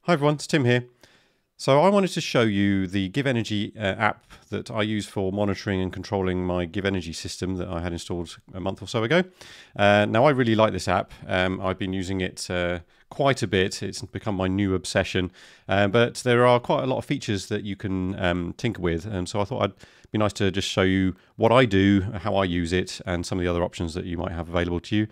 Hi everyone, it's Tim here. So I wanted to show you the GivEnergy app that I use for monitoring and controlling my GivEnergy system that I had installed a month or so ago. Now I really like this app. I've been using it quite a bit. It's become my new obsession. But there are quite a lot of features that you can tinker with, and so I thought it'd be nice to just show you what I do, how I use it, and some of the other options that you might have available to you.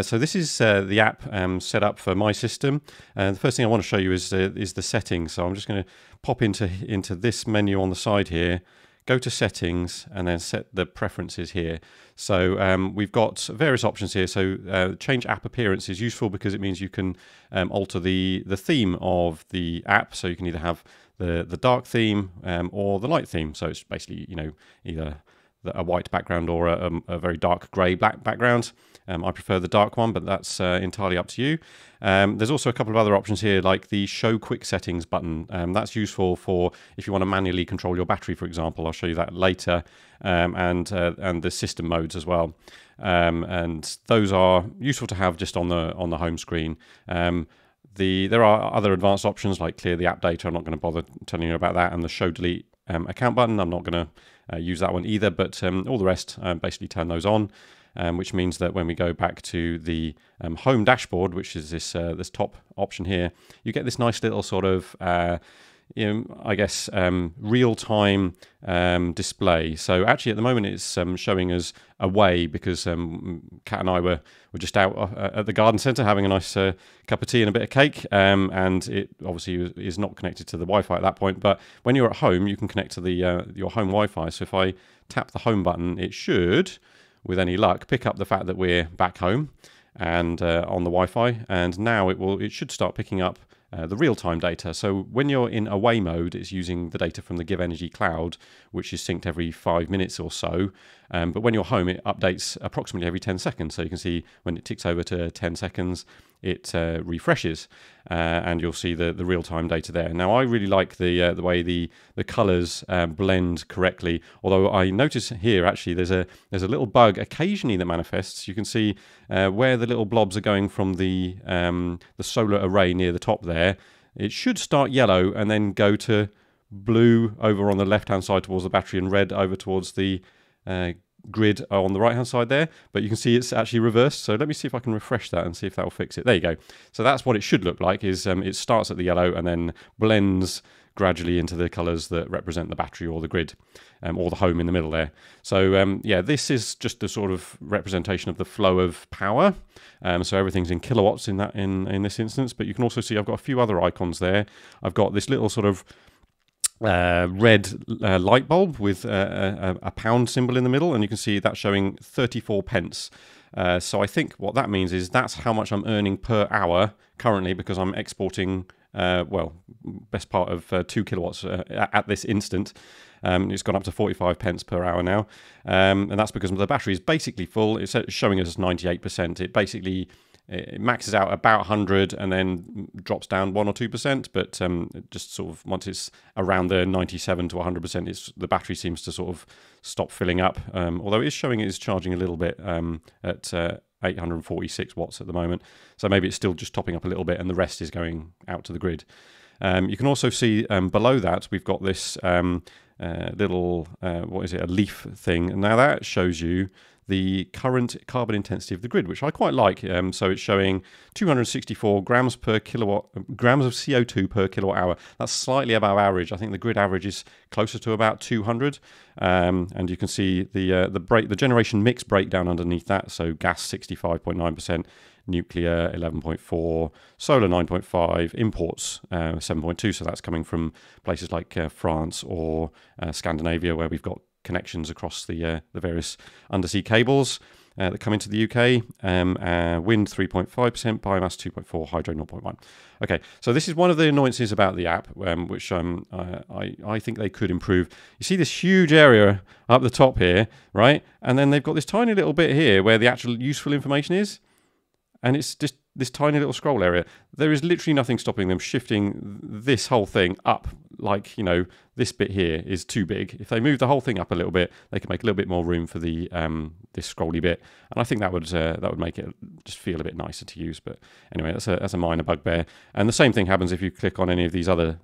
So this is the app set up for my system. And the first thing I want to show you is the settings. So I'm just going to pop into this menu on the side here, go to settings, and then set the preferences here. So we've got various options here. So change app appearance is useful because it means you can alter the theme of the app. So you can either have the dark theme or the light theme. So it's basically, you know, either a white background or a very dark grey black background. I prefer the dark one, but that's entirely up to you. There's also a couple of other options here, like the Show Quick Settings button. That's useful for if you want to manually control your battery, for example. I'll show you that later, and the system modes as well. And those are useful to have just on the home screen. There are other advanced options like clear the app data. I'm not going to bother telling you about that, and the Show Delete account button. I'm not going to use that one either, but all the rest, basically turn those on. Which means that when we go back to the home dashboard, which is this top option here, you get this nice little sort of, I guess, real-time display. So actually, at the moment, it's showing us away because Kat and I were just out at the garden centre having a nice cup of tea and a bit of cake, and it obviously is not connected to the Wi-Fi at that point. But when you're at home, you can connect to your home Wi-Fi. So if I tap the home button, it should, with any luck, pick up the fact that we're back home and on the Wi-Fi, and now it should start picking up the real-time data. So when you're in away mode, it's using the data from the GivEnergy cloud, which is synced every 5 minutes or so. But when you're home, it updates approximately every 10 seconds. So you can see when it ticks over to 10 seconds, it refreshes, and you'll see the real-time data there. Now, I really like the way the colours blend correctly. Although I notice here actually there's a little bug occasionally that manifests. You can see where the little blobs are going from the solar array near the top there. It should start yellow and then go to blue over on the left-hand side towards the battery and red over towards the grid on the right hand side there, but you can see it's actually reversed. So let me see if I can refresh that and see if that will fix it. There you go. So that's what it should look like, is it starts at the yellow and then blends gradually into the colors that represent the battery or the grid, or the home in the middle there. So yeah, this is just the sort of representation of the flow of power. So everything's in kilowatts in this instance, but you can also see I've got a few other icons there. I've got this little sort of red light bulb with a pound symbol in the middle, and you can see that's showing 34 pence. So I think what that means is that's how much I'm earning per hour currently, because I'm exporting well, best part of 2 kilowatts at this instant. It's gone up to 45 pence per hour now, and that's because the battery is basically full. It's showing us 98%. It maxes out about 100 and then drops down 1 or 2%, but just sort of once it's around the 97 to 100%, the battery seems to sort of stop filling up. Although it is showing it is charging a little bit at 846 watts at the moment, so maybe it's still just topping up a little bit, and the rest is going out to the grid. You can also see below that we've got this little what is it, a leaf thing, and now that shows you the current carbon intensity of the grid, which I quite like. So it's showing 264 grams of CO2 per kilowatt hour. That's slightly above average. I think the grid average is closer to about 200. And you can see the generation mix breakdown underneath that. So gas 65.9%, nuclear 11.4, solar 9.5, imports 7.2. So that's coming from places like France or Scandinavia, where we've got connections across the various undersea cables that come into the UK. Wind 3.5%, biomass 2.4, hydro 0.1. Okay, so this is one of the annoyances about the app, which I think they could improve. You see this huge area up the top here, right? And then they've got this tiny little bit here where the actual useful information is, and it's just this tiny little scroll area. There is literally nothing stopping them shifting this whole thing up like, you know, this bit here is too big. If they move the whole thing up a little bit, they can make a little bit more room for the this scrolly bit, and I think that would make it just feel a bit nicer to use. But anyway, that's a minor bugbear. And the same thing happens if you click on any of these other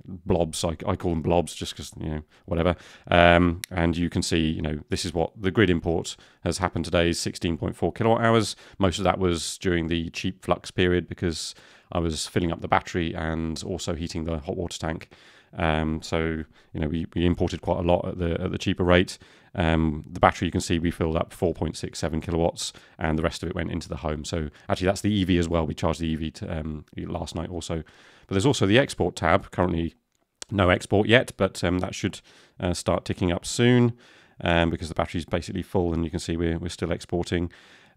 blobs. I call them blobs just because, you know, whatever. And you can see, you know, this is what the grid import has happened today, is 16.4 kilowatt hours. Most of that was during the cheap flux period because I was filling up the battery and also heating the hot water tank. So, you know, we imported quite a lot at the cheaper rate. The battery, you can see we filled up 4.67 kilowatts, and the rest of it went into the home. So actually that's the EV as well. We charged the EV to, last night also. But there's also the export tab. Currently no export yet, but that should start ticking up soon because the battery's basically full, and you can see we're still exporting.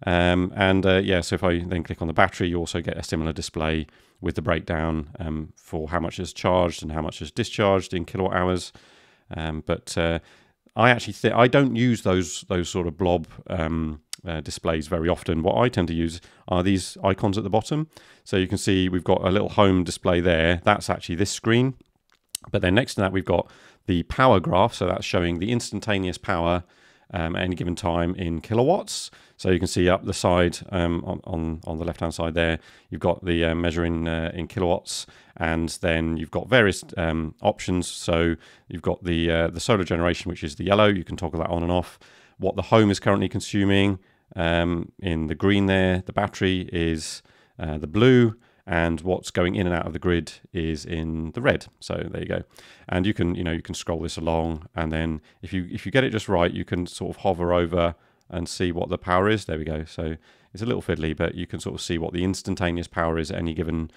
Yeah, so if I then click on the battery, you also get a similar display with the breakdown for how much is charged and how much is discharged in kilowatt hours. But I actually I don't use those sort of blob displays very often. What I tend to use are these icons at the bottom. So you can see we've got a little home display there. That's actually this screen. But then next to that, we've got the power graph. So that's showing the instantaneous power at any given time in kilowatts. So you can see up the side on the left-hand side there, you've got the measure in kilowatts, and then you've got various options. So you've got the solar generation, which is the yellow. You can toggle that on and off. What the home is currently consuming in the green there, the battery is the blue, and what's going in and out of the grid is in the red. So there you go. And you can scroll this along, and then if you get it just right, you can sort of hover over and see what the power is. There we go. So it's a little fiddly, but you can sort of see what the instantaneous power is at any given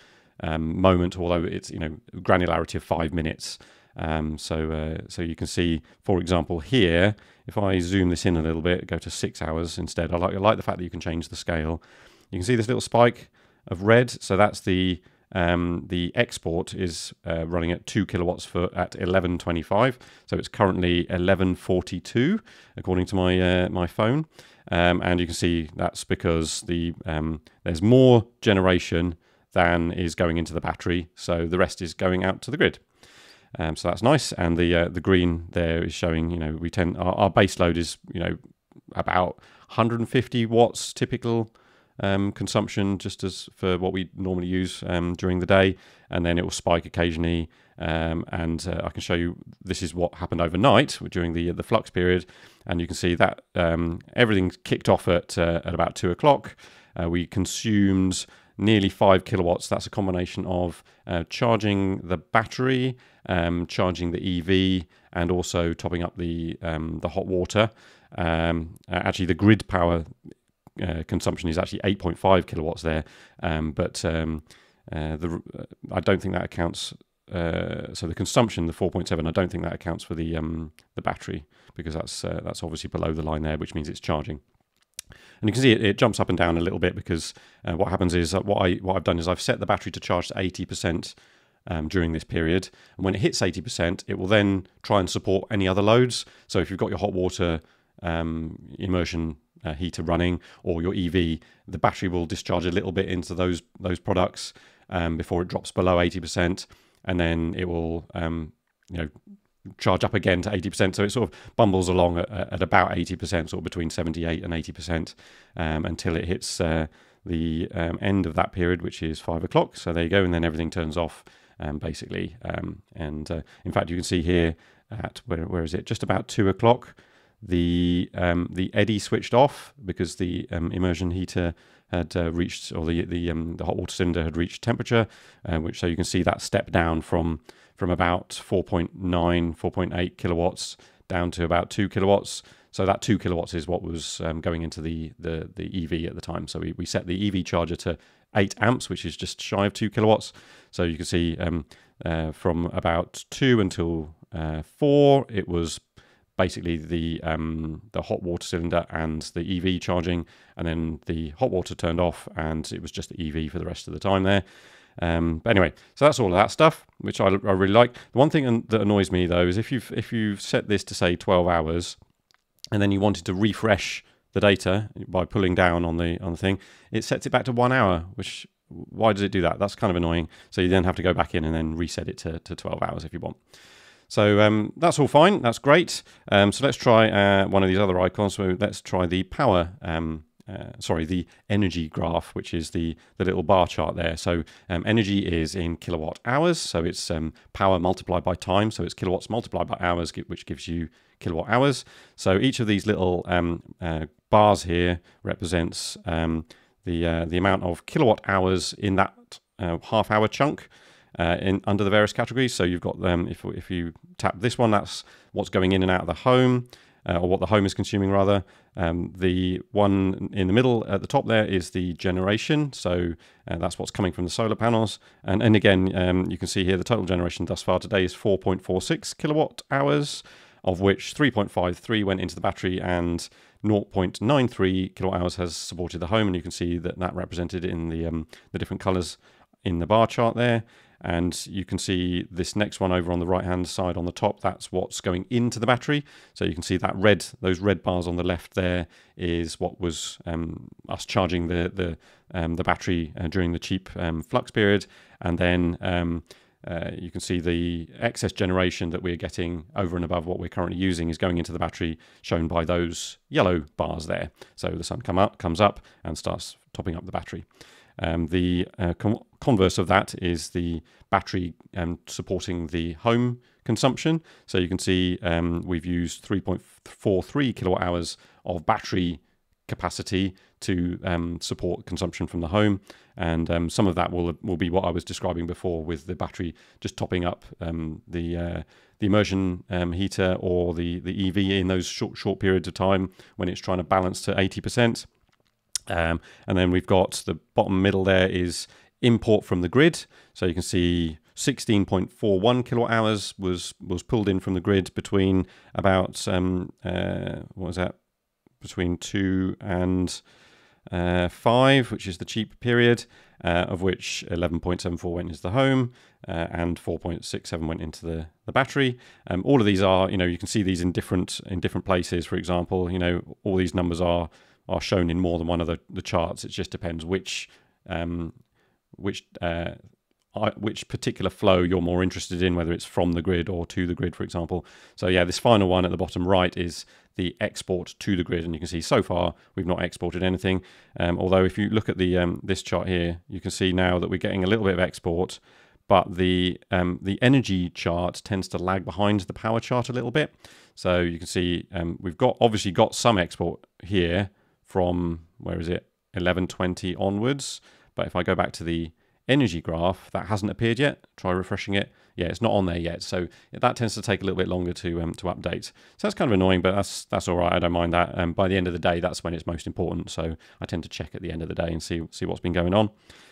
moment, although it's, you know, granularity of 5 minutes. So you can see, for example, here, if I zoom this in a little bit, go to 6 hours instead. I like the fact that you can change the scale. You can see this little spike of red. So that's the export is running at 2 kilowatts at 11.25. So it's currently 11.42 according to my phone. And you can see that's because there's more generation than is going into the battery. So the rest is going out to the grid. So that's nice. And the green there is showing, you know, our base load is, you know, about 150 watts typical consumption, just as for what we normally use during the day, and then it will spike occasionally. And I can show you this is what happened overnight during the flux period, and you can see that everything kicked off at about 2 o'clock. We consumed nearly 5 kilowatts. That's a combination of charging the battery, charging the EV, and also topping up the hot water. Actually, the grid power consumption is actually 8.5 kilowatts there, but I don't think that accounts. So the consumption, the 4.7, I don't think that accounts for the battery, because that's obviously below the line there, which means it's charging. And you can see it jumps up and down a little bit because what happens is what I've done is I've set the battery to charge to 80% during this period, and when it hits 80%, it will then try and support any other loads. So if you've got your hot water immersion heater running, or your EV, the battery will discharge a little bit into those products before it drops below 80%, and then it will charge up again to 80%. So it sort of bumbles along at about 80%, sort of between 78 and 80%, until it hits the end of that period, which is 5 o'clock. So there you go, and then everything turns off basically. In fact, you can see here at where is it? Just about 2 o'clock. The eddy switched off because the immersion heater had reached, or the hot water cylinder had reached temperature, so you can see that step down from about 4.9, 4.8 kilowatts down to about 2 kilowatts. So that 2 kilowatts is what was going into the EV at the time. So we set the EV charger to 8 amps, which is just shy of 2 kilowatts. So you can see from about 2 until 4, it was basically the hot water cylinder and the EV charging, and then the hot water turned off and it was just the EV for the rest of the time there. But anyway, so that's all of that stuff, which I really like. The one thing that annoys me though is if you've set this to say 12 hours and then you wanted to refresh the data by pulling down on the thing, it sets it back to 1 hour, which why does it do that? That's kind of annoying. So you then have to go back in and then reset it to 12 hours if you want. So that's all fine. That's great. So let's try one of these other icons. So let's try the power, the energy graph, which is the little bar chart there. So energy is in kilowatt hours. So it's power multiplied by time. So it's kilowatts multiplied by hours, which gives you kilowatt hours. So each of these little bars here represents the amount of kilowatt hours in that half-hour chunk under the various categories. So you've got them. If you tap this one, that's what's going in and out of the home, or what the home is consuming rather. The one in the middle at the top there is the generation. So that's what's coming from the solar panels. And again, you can see here the total generation thus far today is 4.46 kilowatt hours, of which 3.53 went into the battery and 0.93 kilowatt hours has supported the home. And you can see that represented in the different colors in the bar chart there. And you can see this next one over on the right hand side on the top, that's what's going into the battery. So you can see that those red bars on the left there is what was us charging the battery during the cheap flux period. And then you can see the excess generation that we're getting over and above what we're currently using is going into the battery, shown by those yellow bars there. So the sun comes up and starts topping up the battery. The converse of that is the battery supporting the home consumption. So you can see we've used 3.43 kilowatt hours of battery capacity to support consumption from the home, and some of that will be what I was describing before, with the battery just topping up the immersion heater or the EV in those short periods of time when it's trying to balance to 80%. And then we've got the bottom middle there is import from the grid. So you can see 16.41 kilowatt hours was pulled in from the grid between about between 2 and 5, which is the cheap period, of which 11.74 went into the home and 4.67 went into the battery. All of these are, you can see these in different places. For example, all these numbers are shown in more than one of the charts. It just depends which particular flow you're more interested in, whether it's from the grid or to the grid, for example. So yeah, this final one at the bottom right is the export to the grid, and you can see so far we've not exported anything. Although if you look at the this chart here, you can see now that we're getting a little bit of export, but the energy chart tends to lag behind the power chart a little bit. So you can see we've obviously got some export here from, where is it, 1120 onwards. But if I go back to the energy graph, that hasn't appeared yet. Try refreshing it. Yeah, it's not on there yet. So that tends to take a little bit longer to update. So that's kind of annoying, but that's all right. I don't mind that. By the end of the day, that's when it's most important. So I tend to check at the end of the day and see what's been going on.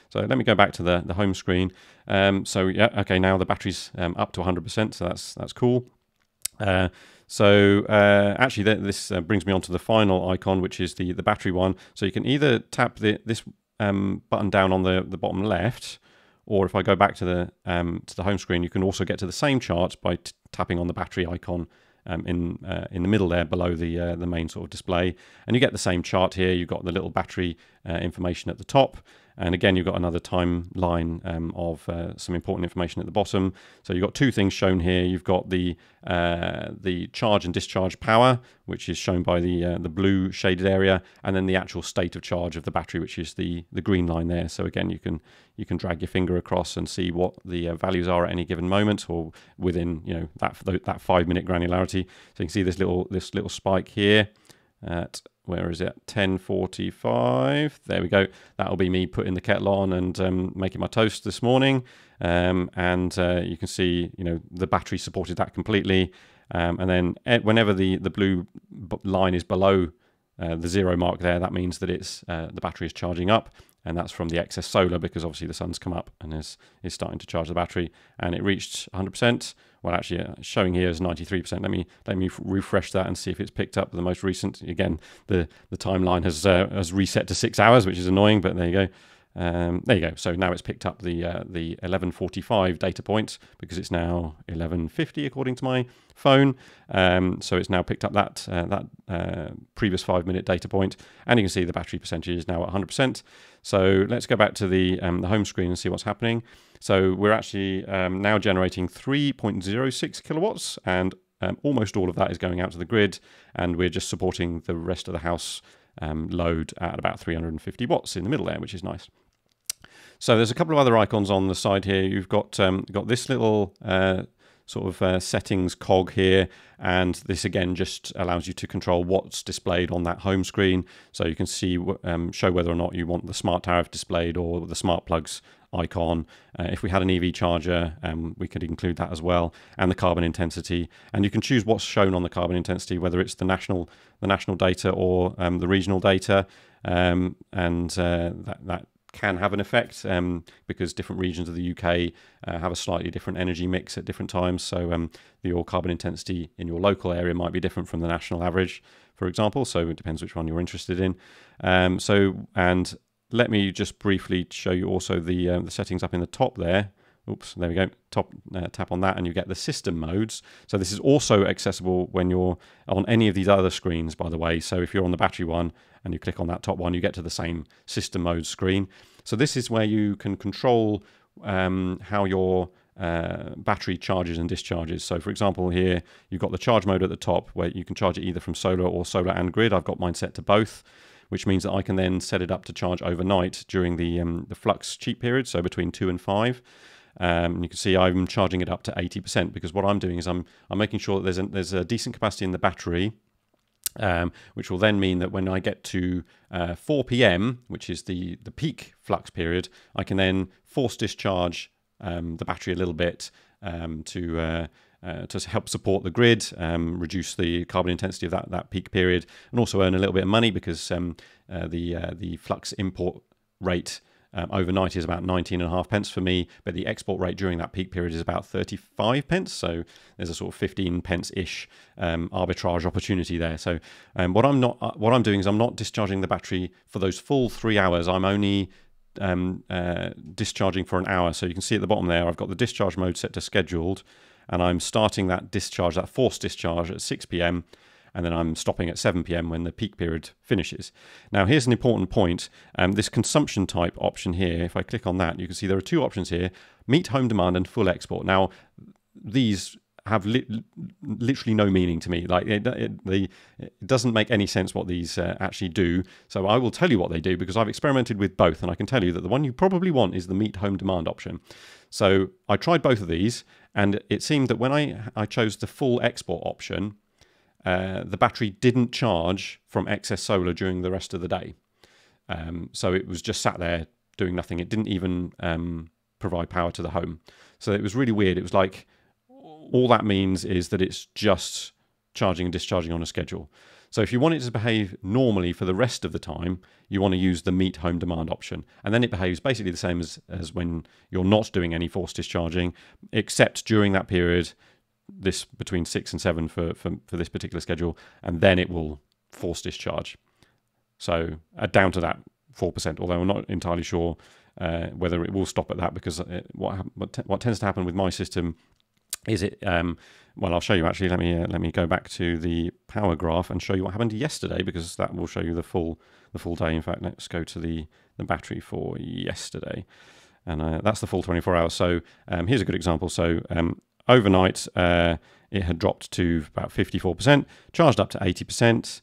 So let me go back to the home screen. So yeah, okay, now the battery's up to 100%. So that's cool. Actually, this brings me on to the final icon, which is the battery one. So you can either tap this button down on the bottom left, or if I go back to the home screen, you can also get to the same chart by tapping on the battery icon in the middle there below the main sort of display, and you get the same chart here. You've got the little battery information at the top. And again, you've got another timeline of some important information at the bottom. So you've got two things shown here. You've got the charge and discharge power, which is shown by the blue shaded area, and then the actual state of charge of the battery, which is the green line there. So again, you can drag your finger across and see what the values are at any given moment, or within that 5-minute granularity. So you can see this little spike here at, where is it, 10:45. There we go. That'll be me putting the kettle on and making my toast this morning. And you can see, the battery supported that completely. And then whenever the blue line is below the 0 mark there, that means that it's the battery is charging up. And that's from the excess solar, because obviously the sun's come up and is starting to charge the battery. And it reached 100%. Well, actually, showing here is 93%. Let me refresh that and see if it's picked up the most recent. Again, the timeline has reset to 6 hours, which is annoying, but there you go. There you go. So now it's picked up the 11:45 data point because it's now 11:50 according to my phone. So it's now picked up that previous 5-minute data point, and you can see the battery percentage is now at 100%. So let's go back to the home screen and see what's happening. So we're actually now generating 3.06 kilowatts, and almost all of that is going out to the grid, and we're just supporting the rest of the house load at about 350 watts in the middle there, which is nice. So there's a couple of other icons on the side here. You've got this little settings cog here, and this again just allows you to control what's displayed on that home screen. So you can see show whether or not you want the smart tariff displayed or the smart plugs icon. If we had an EV charger, we could include that as well, and the carbon intensity. And you can choose what's shown on the carbon intensity, whether it's the national data or the regional data, and that can have an effect because different regions of the UK have a slightly different energy mix at different times. So your carbon intensity in your local area might be different from the national average, for example. So it depends which one you're interested in. And let me just briefly show you also the settings up in the top there. Oops, there we go. Tap on that and you get the system modes. So this is also accessible when you're on any of these other screens, by the way. So if you're on the battery one and you click on that top one, you get to the same system mode screen. So this is where you can control how your battery charges and discharges. So for example, here you've got the charge mode at the top where you can charge it either from solar or solar and grid. I've got mine set to both, which means that I can then set it up to charge overnight during the flux cheap period, so between 2 and 5. You can see I'm charging it up to 80% because what I'm doing is I'm making sure that there's a decent capacity in the battery, which will then mean that when I get to 4 p.m., which is the peak flux period, I can then force discharge the battery a little bit to help support the grid, reduce the carbon intensity of that peak period, and also earn a little bit of money because the flux import rate overnight is about 19.5 pence for me, but the export rate during that peak period is about 35 pence. So there's a sort of 15 pence-ish arbitrage opportunity there. So what I'm doing is I'm not discharging the battery for those full 3 hours. I'm only discharging for an hour. So you can see at the bottom there, I've got the discharge mode set to scheduled, and I'm starting that discharge, that forced discharge at 6 p.m. and then I'm stopping at 7 p.m. when the peak period finishes. Now here's an important point. This consumption type option here, if I click on that, you can see there are two options here: meet home demand and full export. Now these have literally no meaning to me. Like it doesn't make any sense what these actually do. So I will tell you what they do because I've experimented with both, and I can tell you that the one you probably want is the meet home demand option. So I tried both of these, and it seemed that when I chose the full export option, the battery didn't charge from excess solar during the rest of the day. So it was just sat there doing nothing. It didn't even provide power to the home. So it was really weird. It was like all that means is that it's just charging and discharging on a schedule. So if you want it to behave normally for the rest of the time, you want to use the meet home demand option. And then it behaves basically the same as when you're not doing any forced discharging, except during that period, this between 6 and 7 for this particular schedule, and then it will force discharge. So down to that 4%, although I'm not entirely sure whether it will stop at that, because what tends to happen with my system is well, I'll show you actually. Let me go back to the power graph and show you what happened yesterday, because that will show you the full day. In fact, let's go to the battery for yesterday, and that's the full 24 hours. So here's a good example. So overnight, it had dropped to about 54%, charged up to 80%,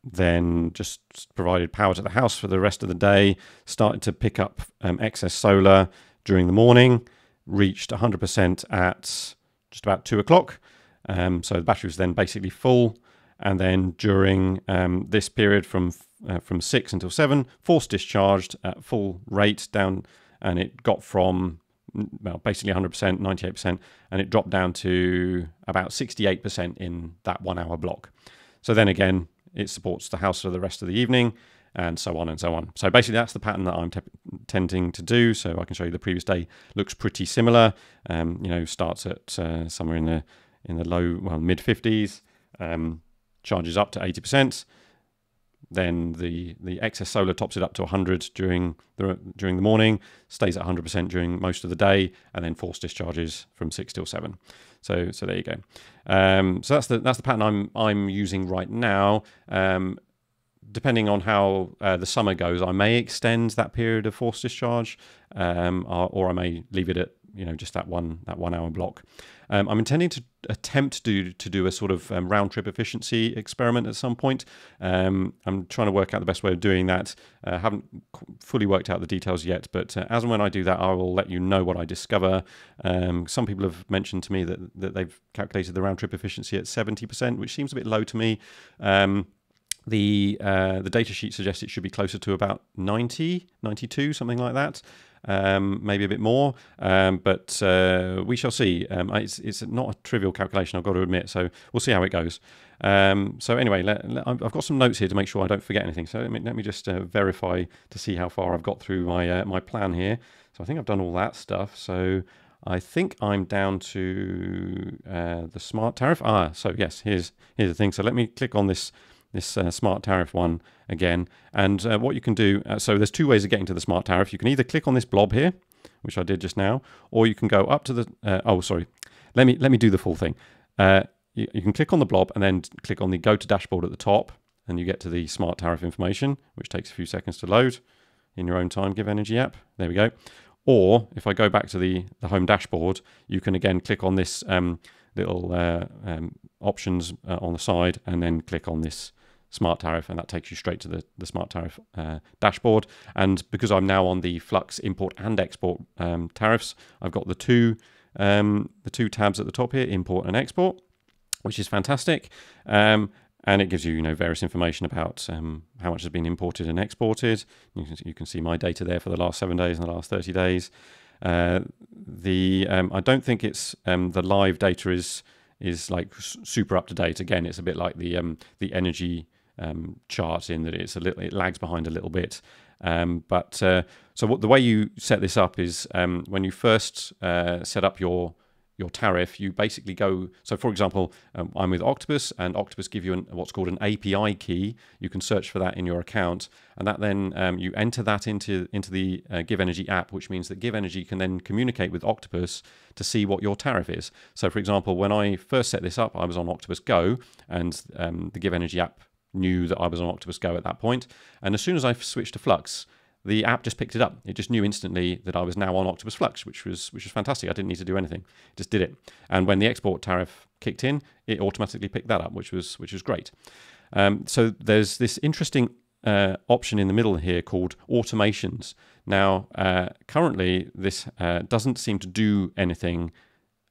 then just provided power to the house for the rest of the day, started to pick up excess solar during the morning, reached 100% at just about 2 o'clock. So the battery was then basically full, and then during this period from 6 until 7, forced discharged at full rate down, and it got from basically 100%, 98%, and it dropped down to about 68% in that 1 hour block. So then again, it supports the house for the rest of the evening, and so on and so on. So basically that's the pattern that I'm tending to do. So I can show you the previous day looks pretty similar. Starts at somewhere in the low, mid 50s, charges up to 80%, then the excess solar tops it up to 100 during the morning, stays at 100% during most of the day, and then forced discharges from 6 till 7. So there you go. So that's the pattern I'm using right now. Depending on how the summer goes, I may extend that period of forced discharge, or I may leave it at just that one hour block. I'm intending to attempt to do a sort of round trip efficiency experiment at some point. I'm trying to work out the best way of doing that. Haven't fully worked out the details yet, but as and when I do that, I will let you know what I discover. Some people have mentioned to me that they've calculated the round trip efficiency at 70%, which seems a bit low to me. The data sheet suggests it should be closer to about 90, 92, something like that. Maybe a bit more, but we shall see. It's not a trivial calculation, I've got to admit, so we'll see how it goes. So anyway, I've got some notes here to make sure I don't forget anything. So let me just verify to see how far I've got through my plan here. So I think I've done all that stuff. So I think I'm down to the smart tariff. So yes, here's the thing. So let me click on this smart tariff one again, and what you can do, so there's two ways of getting to the smart tariff. You can either click on this blob here, which I did just now, or you can go up to the let me do the full thing. You can click on the blob and then click on the go to dashboard at the top, and you get to the smart tariff information, which takes a few seconds to load in your own time. GivEnergy app, there we go. Or if I go back to the home dashboard, you can again click on this little options on the side, and then click on this smart tariff, and that takes you straight to the smart tariff dashboard. And because I'm now on the Flux import and export tariffs, I've got the two tabs at the top here, import and export, which is fantastic. And it gives you various information about how much has been imported and exported. You can see my data there for the last 7 days and the last 30 days. I don't think it's the live data is like super up to date. Again, it's a bit like the energy chart in that it lags behind a little bit. So the way you set this up is when you first set up your tariff, you basically go. So, for example, I'm with Octopus, and Octopus give you what's called an API key. You can search for that in your account, and that then you enter that into the GivEnergy app, which means that GivEnergy can then communicate with Octopus to see what your tariff is. So, for example, when I first set this up, I was on Octopus Go, and the GivEnergy app knew that I was on Octopus Go at that point. And as soon as I switched to Flux, the app just picked it up. It just knew instantly that I was now on Octopus Flux, which was fantastic. I didn't need to do anything; it just did it. And when the export tariff kicked in, it automatically picked that up, which was great. So there's this interesting option in the middle here called automations. Now, currently, this doesn't seem to do anything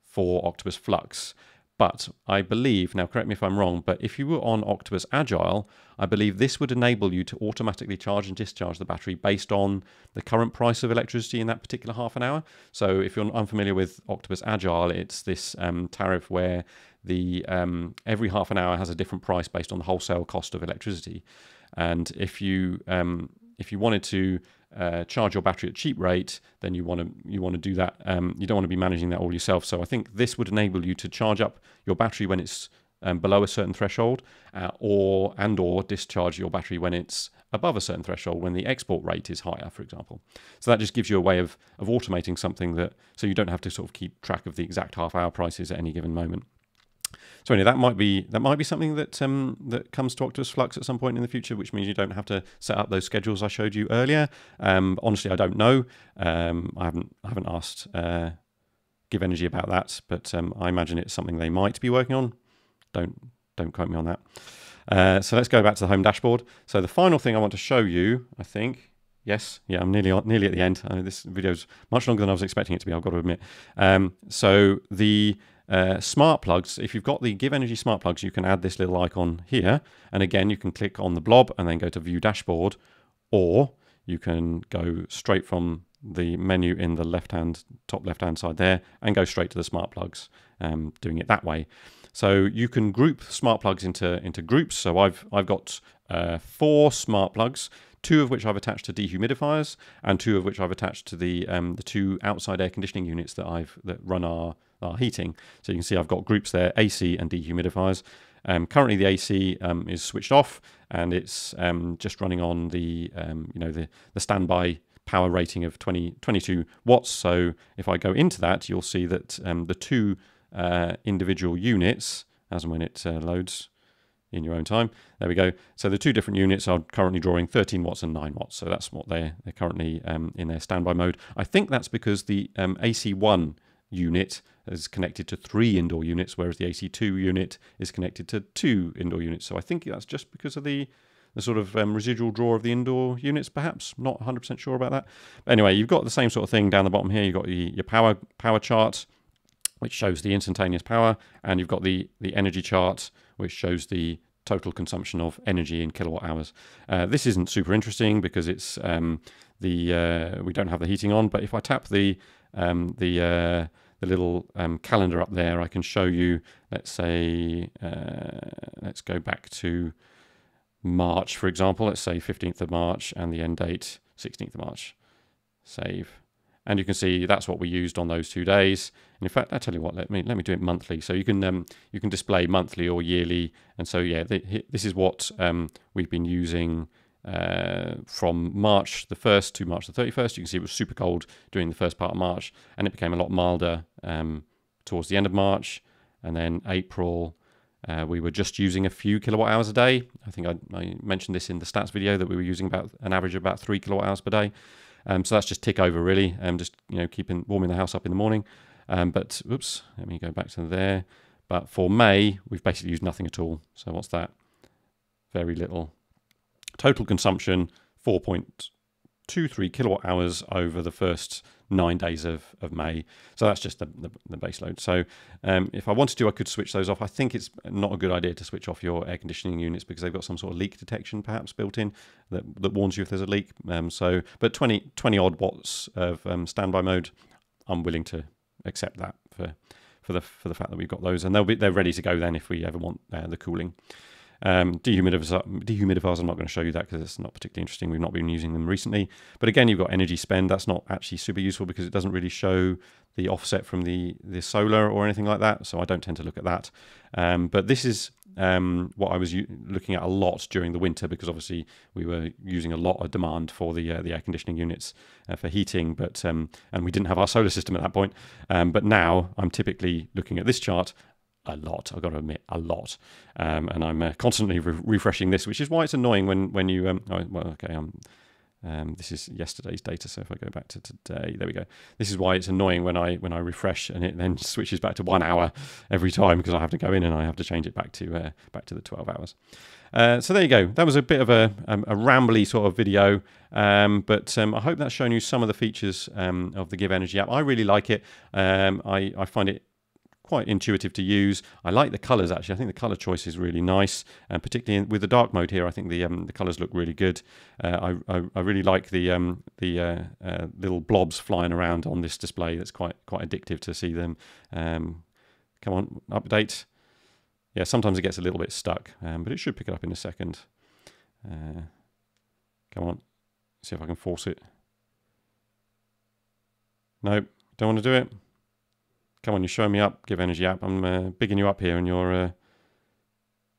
for Octopus Flux. But I believe, now correct me if I'm wrong, but if you were on Octopus Agile, I believe this would enable you to automatically charge and discharge the battery based on the current price of electricity in that particular half an hour. So if you're unfamiliar with Octopus Agile, it's this tariff where the every half an hour has a different price based on the wholesale cost of electricity. And if you wanted to charge your battery at cheap rate, then you want to do that. You don't want to be managing that all yourself. So I think this would enable you to charge up your battery when it's below a certain threshold, or discharge your battery when it's above a certain threshold, when the export rate is higher, for example. So that just gives you a way of automating something so you don't have to sort of keep track of the exact half-hour prices at any given moment. So anyway, that might be something that comes to Octopus Flux at some point in the future, which means you don't have to set up those schedules I showed you earlier. Honestly, I don't know. I haven't asked GivEnergy about that, but I imagine it's something they might be working on. Don't quote me on that. So let's go back to the home dashboard. So the final thing I want to show you, I think. Yes, yeah, I'm nearly at the end. This video's much longer than I was expecting it to be, I've got to admit. So the smart plugs, if you've got the GivEnergy smart plugs, you can add this little icon here, and again you can click on the blob and then go to view dashboard, or you can go straight from the menu in the top left hand side there and go straight to the smart plugs, doing it that way. So you can group smart plugs into groups. So I've got 4 smart plugs. 2 of which I've attached to dehumidifiers, and 2 of which I've attached to the 2 outside air conditioning units that run our heating. So you can see I've got groups there, AC and dehumidifiers. Currently the AC is switched off, and it's just running on the the standby power rating of 22 watts. So if I go into that, you'll see that the 2 individual units, as and when it loads in your own time, there we go. So the 2 different units are currently drawing 13 watts and 9 watts. So that's what they're currently in their standby mode. I think that's because the AC1 unit is connected to 3 indoor units, whereas the AC2 unit is connected to 2 indoor units. So I think that's just because of the sort of residual draw of the indoor units, perhaps. Not 100% sure about that. But anyway, you've got the same sort of thing down the bottom here. You've got your power chart, which shows the instantaneous power, and you've got the energy chart, which shows the total consumption of energy in kilowatt hours. This isn't super interesting because it's we don't have the heating on. But if I tap the little calendar up there, I can show you. Let's say let's go back to March, for example. Let's say 15th of March, and the end date 16th of March. Save. And you can see that's what we used on those 2 days. And in fact, I tell you what, let me do it monthly. So you can display monthly or yearly. And so yeah, this is what we've been using from March the 1st to March the 31st. You can see it was super cold during the first part of March, and it became a lot milder towards the end of March. And then April, we were just using a few kilowatt hours a day. I think I mentioned this in the stats video that we were using about an average of about 3 kilowatt hours per day. So that's just tick over really, just warming the house up in the morning. But oops, let me go back to there. But for May, we've basically used nothing at all. So what's that? Very little. Total consumption 4.23 kilowatt hours over the first 9 days of May. So that's just the base load. So if I wanted to, I could switch those off. I think it's not a good idea to switch off your air conditioning units because they've got some sort of leak detection perhaps built in that warns you if there's a leak. But 20 odd watts of standby mode, I'm willing to accept that for the fact that we've got those, and they're ready to go then if we ever want the cooling. Dehumidifiers, I'm not going to show you that because it's not particularly interesting. We've not been using them recently. But again, you've got energy spend. That's not actually super useful because it doesn't really show the offset from the solar or anything like that. So I don't tend to look at that. But this is what I was looking at a lot during the winter because obviously we were using a lot of demand for the air conditioning units for heating, but and we didn't have our solar system at that point. But now I'm typically looking at this chart a lot. I've got to admit, a lot, and I'm constantly refreshing this, which is why it's annoying when you. This is yesterday's data, so if I go back to today, there we go. This is why it's annoying when I refresh and it then switches back to 1 hour every time because I have to go in and I have to change it back to the 12 hours. So there you go. That was a bit of a rambly sort of video, but I hope that's shown you some of the features of the GivEnergy app. I really like it. I find it quite intuitive to use. I like the colors actually. I think the color choice is really nice, and particularly with the dark mode here, I think the colors look really good. I really like the little blobs flying around on this display. That's quite addictive to see them. Come on, update. Yeah, sometimes it gets a little bit stuck, but it should pick it up in a second. Come on, see if I can force it. Nope, don't want to do it. Come on, you're showing me up, GivEnergy app. I'm bigging you up here and you're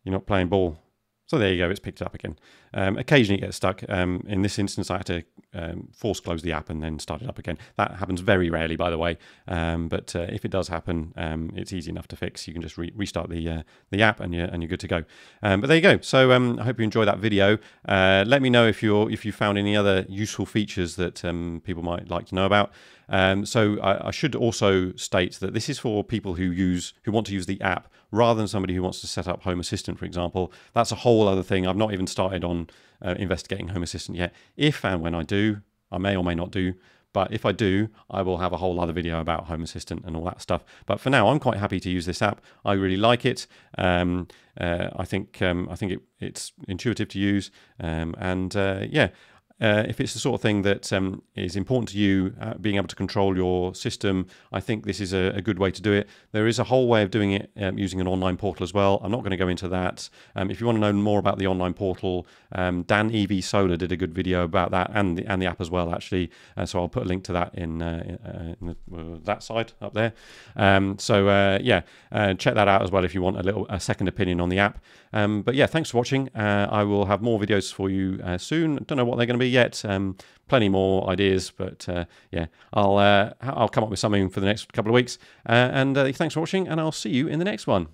not playing ball. So there you go, it's picked it up again. Occasionally it gets stuck. In this instance, I had to force close the app and then start it up again. That happens very rarely, by the way. But if it does happen, it's easy enough to fix. You can just restart the app and you're good to go. But there you go. So I hope you enjoyed that video. Let me know if you found any other useful features that people might like to know about. So I should also state that this is for people who want to use the app rather than somebody who wants to set up Home Assistant, for example. That's a whole other thing. I've not even started on investigating Home Assistant yet. If and when I do, I may or may not do, but if I do, I will have a whole other video about Home Assistant and all that stuff. But for now, I'm quite happy to use this app. I really like it. I think it's intuitive to use, and yeah. if it's the sort of thing that is important to you, being able to control your system, I think this is a good way to do it. There is a whole way of doing it using an online portal as well. I'm not going to go into that. If you want to know more about the online portal, Dan EV Solar did a good video about that, and the app as well, actually. So I'll put a link to that in that side up there. Check that out as well if you want a second opinion on the app. But yeah, thanks for watching. I will have more videos for you soon. Don't know what they're going to be yet. Plenty more ideas, but yeah, I'll come up with something for the next couple of weeks. Thanks for watching, and I'll see you in the next one.